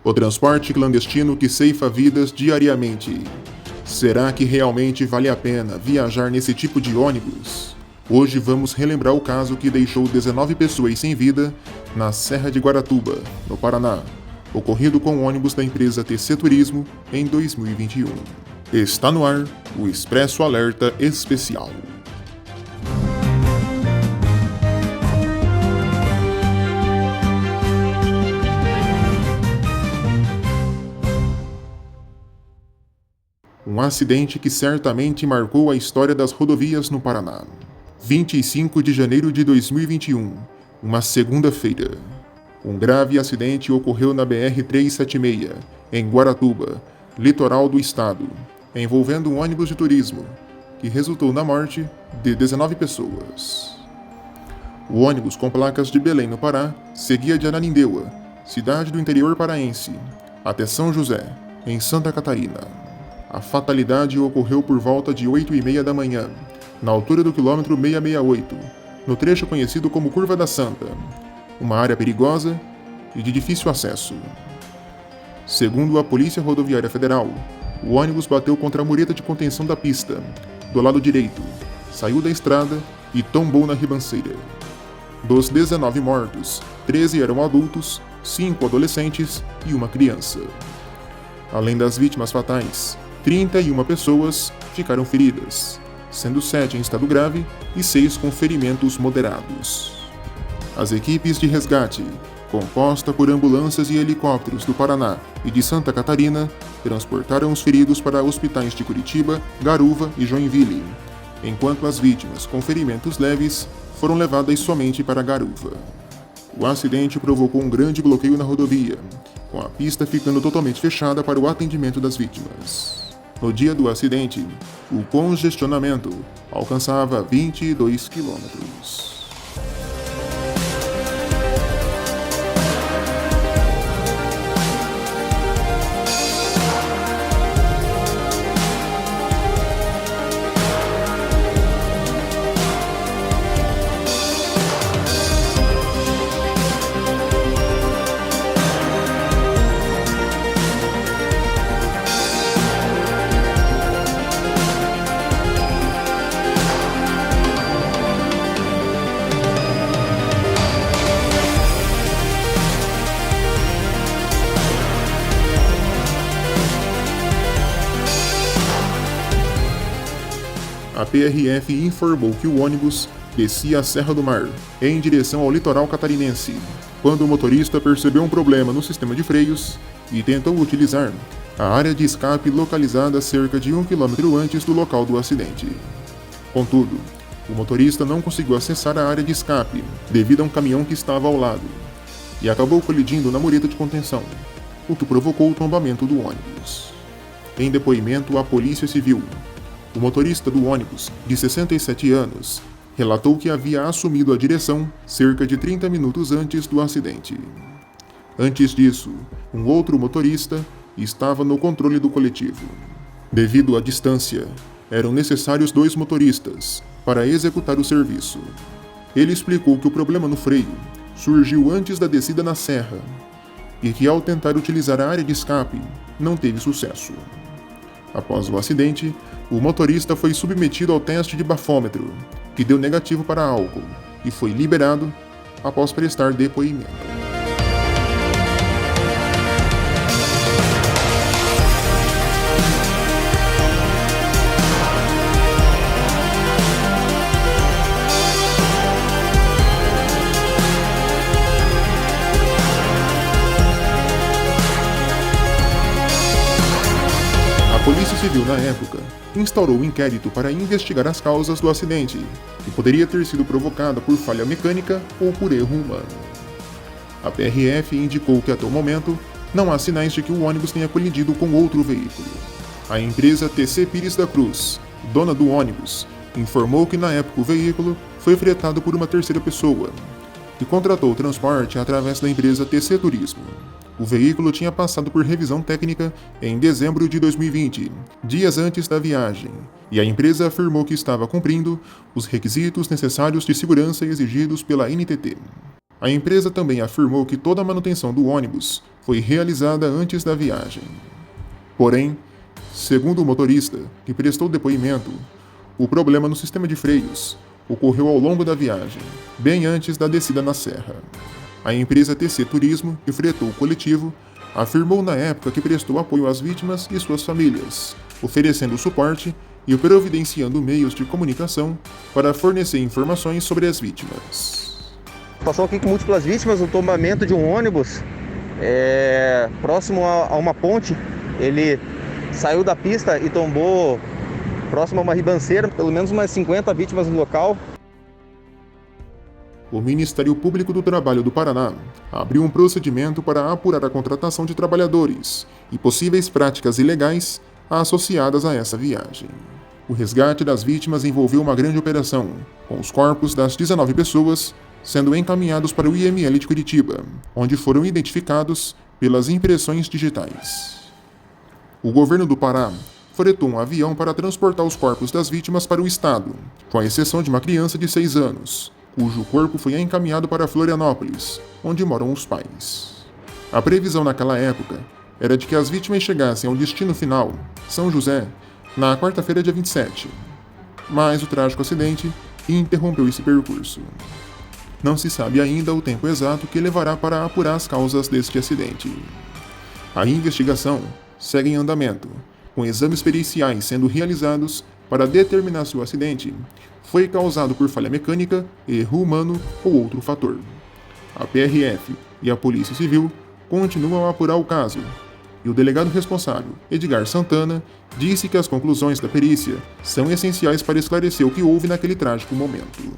O transporte clandestino que ceifa vidas diariamente. Será que realmente vale a pena viajar nesse tipo de ônibus? Hoje vamos relembrar o caso que deixou 19 pessoas sem vida na Serra de Guaratuba, no Paraná, ocorrido com o ônibus da empresa TC Turismo em 2021. Está no ar o Expresso Alerta Especial. Um acidente que certamente marcou a história das rodovias no Paraná. 25 de janeiro de 2021, uma segunda-feira. Um grave acidente ocorreu na BR-376, em Guaratuba, litoral do estado, envolvendo um ônibus de turismo, que resultou na morte de 19 pessoas. O ônibus, com placas de Belém, no Pará, seguia de Ananindeua, cidade do interior paraense, até São José, em Santa Catarina. A fatalidade ocorreu por volta de 8h30 da manhã, na altura do quilômetro 668, no trecho conhecido como Curva da Santa, uma área perigosa e de difícil acesso. Segundo a Polícia Rodoviária Federal, o ônibus bateu contra a mureta de contenção da pista, do lado direito, saiu da estrada e tombou na ribanceira. Dos 19 mortos, 13 eram adultos, 5 adolescentes e uma criança. Além das vítimas fatais, 31 pessoas ficaram feridas, sendo 7 em estado grave e 6 com ferimentos moderados. As equipes de resgate, composta por ambulâncias e helicópteros do Paraná e de Santa Catarina, transportaram os feridos para hospitais de Curitiba, Garuva e Joinville, enquanto as vítimas com ferimentos leves foram levadas somente para Garuva. O acidente provocou um grande bloqueio na rodovia, com a pista ficando totalmente fechada para o atendimento das vítimas. No dia do acidente, o congestionamento alcançava 22 quilômetros. A PRF informou que o ônibus descia a Serra do Mar, em direção ao litoral catarinense, quando o motorista percebeu um problema no sistema de freios e tentou utilizar a área de escape localizada cerca de 1 km antes do local do acidente. Contudo, o motorista não conseguiu acessar a área de escape devido a um caminhão que estava ao lado, e acabou colidindo na mureta de contenção, o que provocou o tombamento do ônibus. Em depoimento à Polícia Civil, o motorista do ônibus, de 67 anos, relatou que havia assumido a direção cerca de 30 minutos antes do acidente. Antes disso, um outro motorista estava no controle do coletivo. Devido à distância, eram necessários 2 motoristas para executar o serviço. Ele explicou que o problema no freio surgiu antes da descida na serra e que, ao tentar utilizar a área de escape, não teve sucesso. Após o acidente, o motorista foi submetido ao teste de bafômetro, que deu negativo para álcool, e foi liberado após prestar depoimento. A Polícia Civil, na época, instaurou um inquérito para investigar as causas do acidente, que poderia ter sido provocada por falha mecânica ou por erro humano. A PRF indicou que, até o momento, não há sinais de que o ônibus tenha colidido com outro veículo. A empresa TC Pires da Cruz, dona do ônibus, informou que na época o veículo foi fretado por uma terceira pessoa, que contratou o transporte através da empresa TC Turismo. O veículo tinha passado por revisão técnica em dezembro de 2020, dias antes da viagem, e a empresa afirmou que estava cumprindo os requisitos necessários de segurança exigidos pela NTT. A empresa também afirmou que toda a manutenção do ônibus foi realizada antes da viagem. Porém, segundo o motorista, que prestou depoimento, o problema no sistema de freios ocorreu ao longo da viagem, bem antes da descida na serra. A empresa TC Turismo, que fretou o coletivo, afirmou na época que prestou apoio às vítimas e suas famílias, oferecendo suporte e providenciando meios de comunicação para fornecer informações sobre as vítimas. Passou aqui com múltiplas vítimas, o tombamento de um ônibus próximo a uma ponte. Ele saiu da pista e tombou próximo a uma ribanceira, pelo menos umas 50 vítimas no local. O Ministério Público do Trabalho do Paraná abriu um procedimento para apurar a contratação de trabalhadores e possíveis práticas ilegais associadas a essa viagem. O resgate das vítimas envolveu uma grande operação, com os corpos das 19 pessoas sendo encaminhados para o IML de Curitiba, onde foram identificados pelas impressões digitais. O governo do Pará fretou um avião para transportar os corpos das vítimas para o estado, com exceção de uma criança de 6 anos, cujo corpo foi encaminhado para Florianópolis, onde moram os pais. A previsão naquela época era de que as vítimas chegassem ao destino final, São José, na quarta-feira, dia 27. Mas o trágico acidente interrompeu esse percurso. Não se sabe ainda o tempo exato que levará para apurar as causas deste acidente. A investigação segue em andamento, com exames periciais sendo realizados para determinar se o acidente foi causado por falha mecânica, erro humano ou outro fator. A PRF e a Polícia Civil continuam a apurar o caso, e o delegado responsável, Edgar Santana, disse que as conclusões da perícia são essenciais para esclarecer o que houve naquele trágico momento.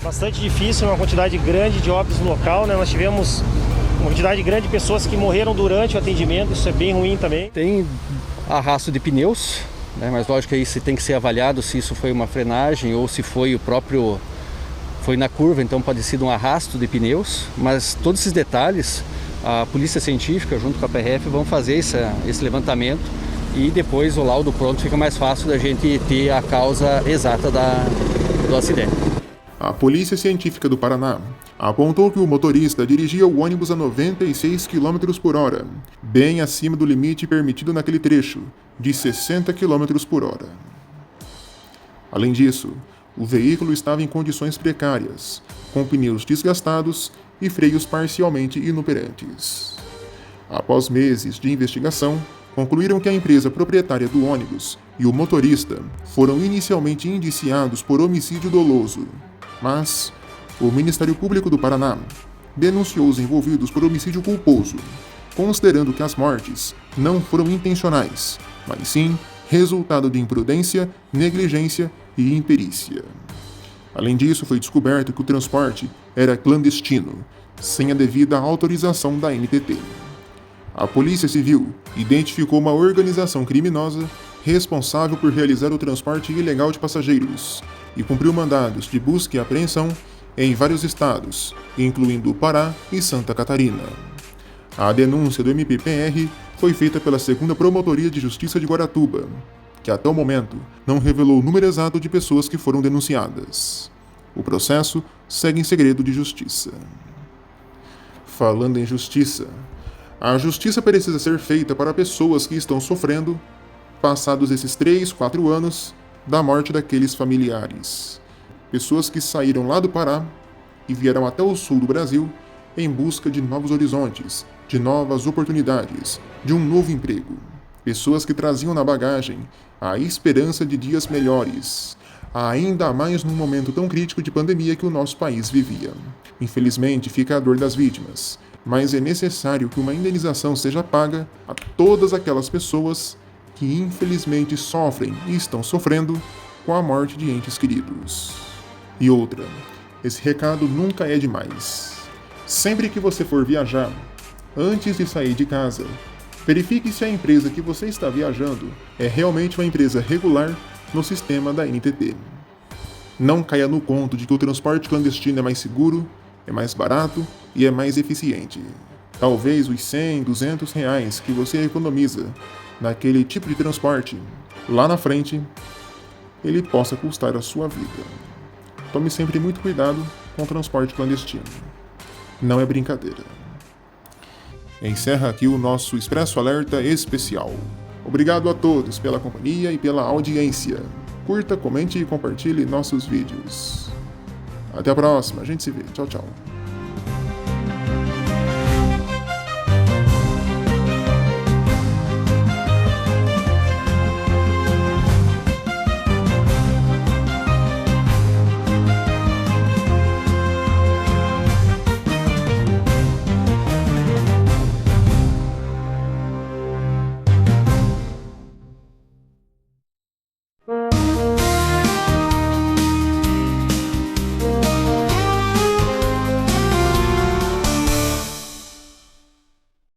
Bastante difícil, uma quantidade grande de óbitos no local, né? Nós tivemos uma quantidade grande de pessoas que morreram durante o atendimento, isso é bem ruim também. Tem arrasto de pneus, né? Mas lógico que isso tem que ser avaliado se isso foi uma frenagem ou se foi foi na curva, então pode ser um arrasto de pneus, mas todos esses detalhes a Polícia Científica junto com a PRF vão fazer esse levantamento e depois o laudo pronto fica mais fácil da gente ter a causa exata do acidente. A Polícia Científica do Paraná apontou que o motorista dirigia o ônibus a 96 km por hora, bem acima do limite permitido naquele trecho, de 60 km por hora. Além disso, o veículo estava em condições precárias, com pneus desgastados e freios parcialmente inoperantes. Após meses de investigação, concluíram que a empresa proprietária do ônibus e o motorista foram inicialmente indiciados por homicídio doloso. Mas o Ministério Público do Paraná denunciou os envolvidos por homicídio culposo, considerando que as mortes não foram intencionais, mas sim resultado de imprudência, negligência e imperícia. Além disso, foi descoberto que o transporte era clandestino, sem a devida autorização da NTT. A Polícia Civil identificou uma organização criminosa responsável por realizar o transporte ilegal de passageiros e cumpriu mandados de busca e apreensão em vários estados, incluindo o Pará e Santa Catarina. A denúncia do MPPR foi feita pela 2ª Promotoria de Justiça de Guaratuba, que até o momento não revelou o número exato de pessoas que foram denunciadas. O processo segue em segredo de justiça. Falando em justiça, a justiça precisa ser feita para pessoas que estão sofrendo, passados esses 3, 4 anos, da morte daqueles familiares. Pessoas que saíram lá do Pará e vieram até o sul do Brasil em busca de novos horizontes, de novas oportunidades, de um novo emprego. Pessoas que traziam na bagagem a esperança de dias melhores, ainda mais num momento tão crítico de pandemia que o nosso país vivia. Infelizmente, fica a dor das vítimas, mas é necessário que uma indenização seja paga a todas aquelas pessoas que infelizmente sofrem e estão sofrendo com a morte de entes queridos. E outra, esse recado nunca é demais. Sempre que você for viajar, antes de sair de casa, verifique se a empresa que você está viajando é realmente uma empresa regular no sistema da NTT. Não caia no conto de que o transporte clandestino é mais seguro, é mais barato e é mais eficiente. Talvez os 100, 200 reais que você economiza naquele tipo de transporte, lá na frente, ele possa custar a sua vida. Tome sempre muito cuidado com o transporte clandestino. não é brincadeira. Encerra aqui o nosso Expresso Alerta especial. Obrigado a todos pela companhia e pela audiência. Curta, comente e compartilhe nossos vídeos. Até a próxima, a gente se vê. Tchau, tchau.